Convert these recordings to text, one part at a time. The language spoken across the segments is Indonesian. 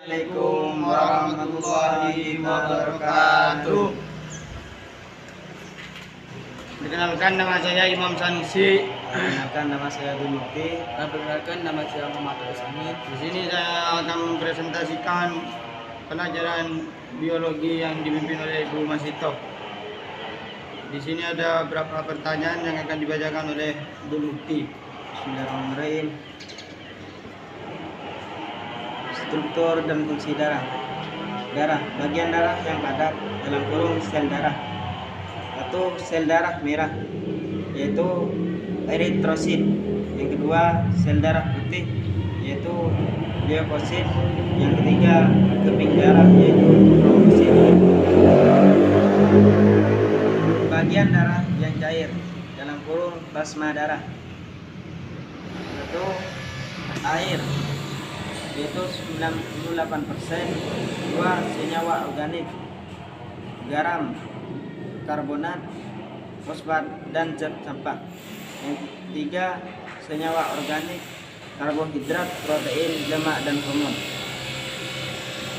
Assalamualaikum warahmatullahi wabarakatuh. Perkenalkan, nama saya Imam Sanusi. Perkenalkan, nama saya Dunuki. Perkenalkan, nama saya Muhammad Asami. Di sini saya akan mempresentasikan pelajaran biologi yang dipimpin oleh Ibu Masito. Di sini ada beberapa pertanyaan yang akan dibacakan oleh Dunuki. Bismillahirrahmanirrahim. Struktur dan fungsi darah. Darah, bagian darah yang padat dalam kurung sel darah. Satu, sel darah merah, yaitu eritrosit. Yang kedua, sel darah putih, yaitu leukosit. Yang ketiga, keping darah, yaitu trombosit. Bagian darah yang cair dalam kurung plasma darah, yaitu air, yaitu 98%, 2 senyawa organik, garam, karbonat, fosfat, dan zat sampah. Yang ketiga, senyawa organik, karbohidrat, protein, lemak, dan hormon.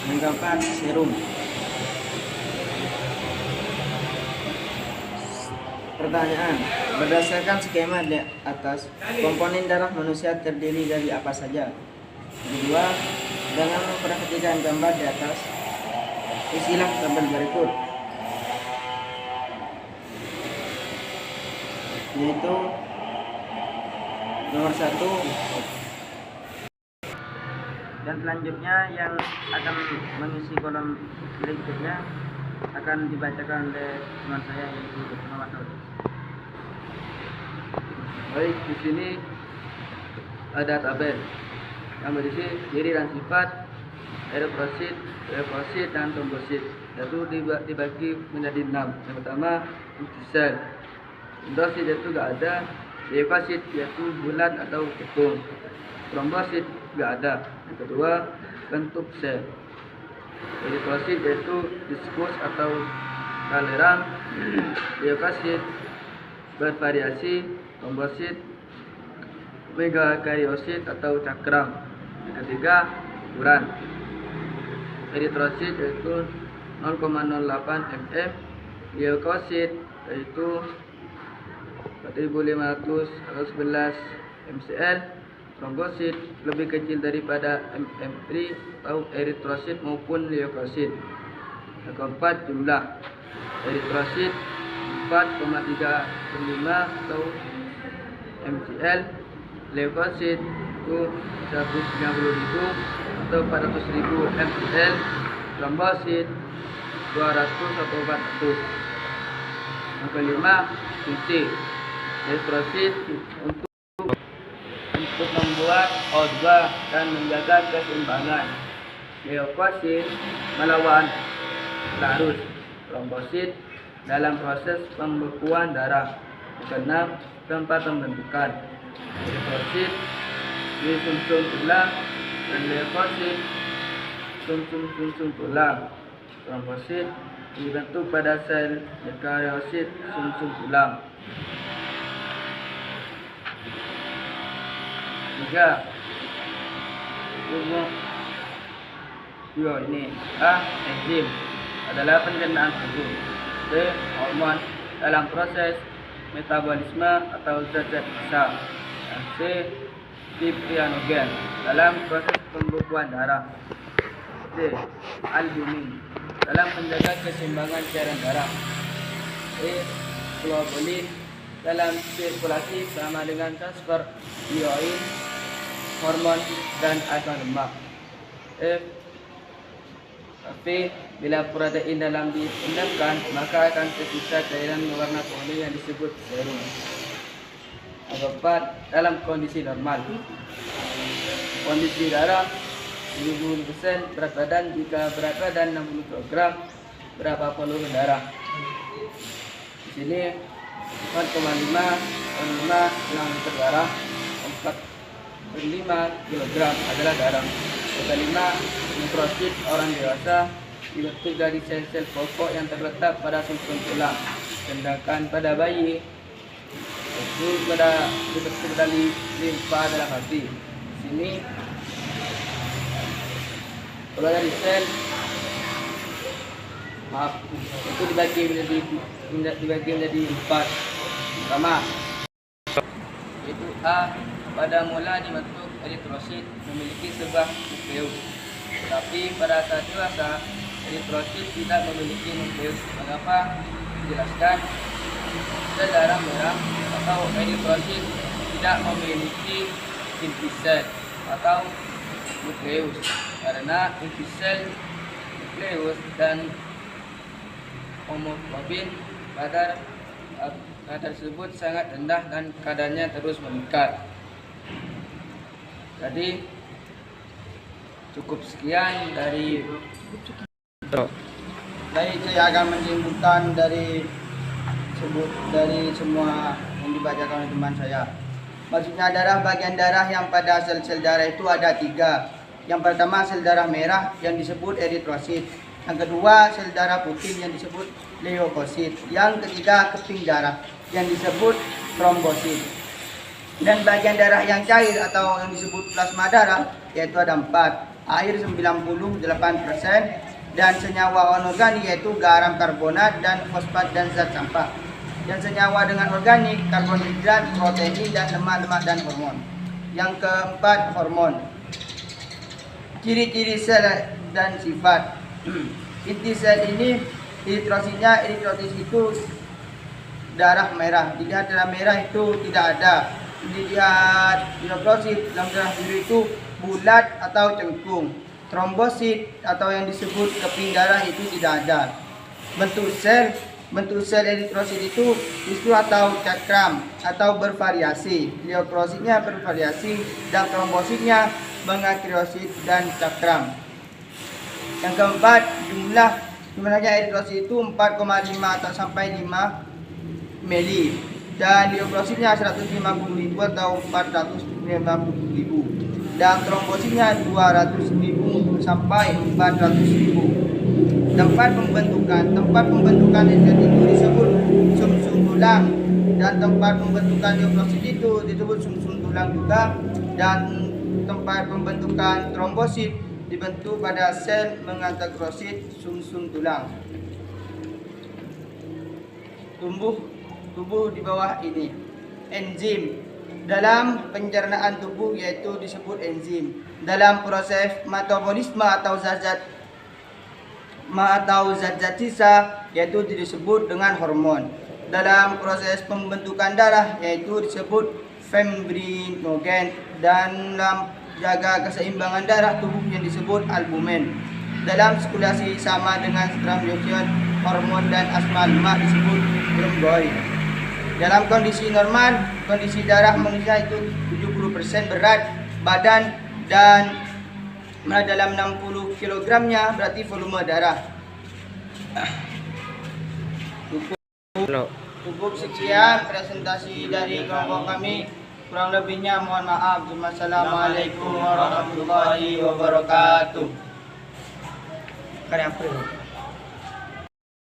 Yang keempat, serum. Pertanyaan, berdasarkan skema di atas, komponen darah manusia terdiri dari apa saja? Kedua, dengan memperhatikan gambar di atas, isilah tabel berikut, yaitu nomor 1, dan selanjutnya yang akan mengisi kolom berikutnya akan dibacakan oleh teman saya, yaitu Muhammad Saud. Baik, di sini ada tabel yang berisi ciri dan sifat eritrosit, leukosit, dan trombosit. Yaitu dibagi menjadi 6. Yang pertama, fungsi sel. Eritrosit yaitu gak ada, leukosit yaitu bulat atau ketum, trombosit gak ada. Yang kedua, bentuk sel. Eritrosit yaitu diskus atau toleran, leukosit bervariasi, trombosit megakariosit atau cakram. Yang ketiga, ukuran. Eritrosit yaitu 0,08 mm, leukosit yaitu 4511 mcl, trombosit lebih kecil daripada mm3 atau eritrosit maupun leukosit. Yang keempat, jumlah. Eritrosit 4,35 atau mcl, leukosit itu 190.000 atau 400.000 mcl, trombosit 200 atau 400. Yang kelima, fungsi. Eritrosit untuk membuat O2 dan menjaga keseimbangan. Leukosit melawan larut. Trombosit dalam proses pembekuan darah. Yang keenam, tempat pembentukan. Eritrosit di sumsum tulang dan leukosit sumsum tulang. Trombosit dibentuk pada sel eukariosit sumsum tulang. 3. Ini A. Enzim adalah pencernaan tubuh. B. Hormon dalam proses metabolisme atau zat-zat besar. Dan C. Fibrinogen dalam proses pembekuan darah. D. Albumin dalam menjaga keseimbangan cairan darah. E. Globulin dalam sirkulasi sama dengan transfer ion, hormon, dan asam lemak. F. Tapi bila protein dalam diendapkan, maka akan tersisa cairan warna kuning yang disebut serum. Yang keempat, dalam kondisi normal. Kondisi darah 70% berat badan. Jika berat badan 60 kg, berapa volume darah? Di sini 4,5 yang liter darah, 4,5 kg adalah darah. Yang kelima, eritrosit orang dewasa dibentuk dari sel-sel pokok yang terletak pada sumsum tulang. Sedangkan pada bayi itu dibentuk dari limfa dalam hati. Di sini Kalau dari sel, itu dibagi menjadi 4. Pertama, yaitu A. Pada mula dibentuk eritrosit memiliki sebuah nukleus, tetapi pada saat dewasa eritrosit tidak memiliki nukleus. Mengapa? Dijelaskan, sel darah merah atau eritrosit tidak memiliki inti sel atau nukleus, karena inti sel, nukleus, dan hemoglobin kadar tersebut sangat rendah dan kadarnya terus meningkat. Jadi cukup sekian dari Baik, saya akan menyimpulkan dari semua yang dibacakan oleh teman saya. Maksudnya darah, bagian darah yang pada sel-sel darah itu ada 3. Yang pertama sel darah merah yang disebut eritrosit. Yang kedua sel darah putih yang disebut leukosit. Yang ketiga keping darah yang disebut trombosit. Dan bagian darah yang cair atau yang disebut plasma darah yaitu ada 4. Air 98%, dan senyawa anorganik yaitu garam, karbonat, dan fosfat dan zat sampah. Dan senyawa dengan organik, karbohidrat, protein, dan lemak-lemak dan hormon. Yang keempat, hormon. Ciri-ciri sel dan sifat. Inti sel ini eritrositnya, eritrosit itu darah merah. Dilihat darah merah itu tidak ada. Dilihat eritrosit dalam darah biru itu bulat atau cengkung. Trombosit atau yang disebut keping darah itu tidak ada. Bentuk sel eritrosit itu atau cakram atau bervariasi. Leukrositnya bervariasi dan trombositnya mengakrosit dan cakram. Yang keempat, jumlahnya eritrosit itu 4,5 atau sampai 5 mili, dan leukrositnya 150.000 atau 450.000, dan trombositnya 200.000 sampai 400.000. Tempat pembentukan eritrosit itu disebut sumsum tulang, dan tempat pembentukan leukosit itu disebut sumsum tulang juga, dan tempat pembentukan trombosit dibentuk pada sel mengantakrosit sumsum tulang. Tubuh di bawah ini. Enzim dalam pencernaan tubuh yaitu disebut enzim. Dalam proses metabolisme atau zat-zat sisa yaitu disebut dengan hormon. Dalam proses pembentukan darah yaitu disebut fibrinogen, dan dalam jaga keseimbangan darah tubuh yang disebut albumin. Dalam sirkulasi sama dengan stramyocin, hormon dan asma lemak disebut rhomboid. Dalam kondisi normal, kondisi darah manusia itu 70% berat badan, dan dalam 60 kg-nya berarti volume darah. Cukup sekian presentasi dari kelompok kami. Kurang lebihnya mohon maaf. Wassalamualaikum warahmatullahi wabarakatuh.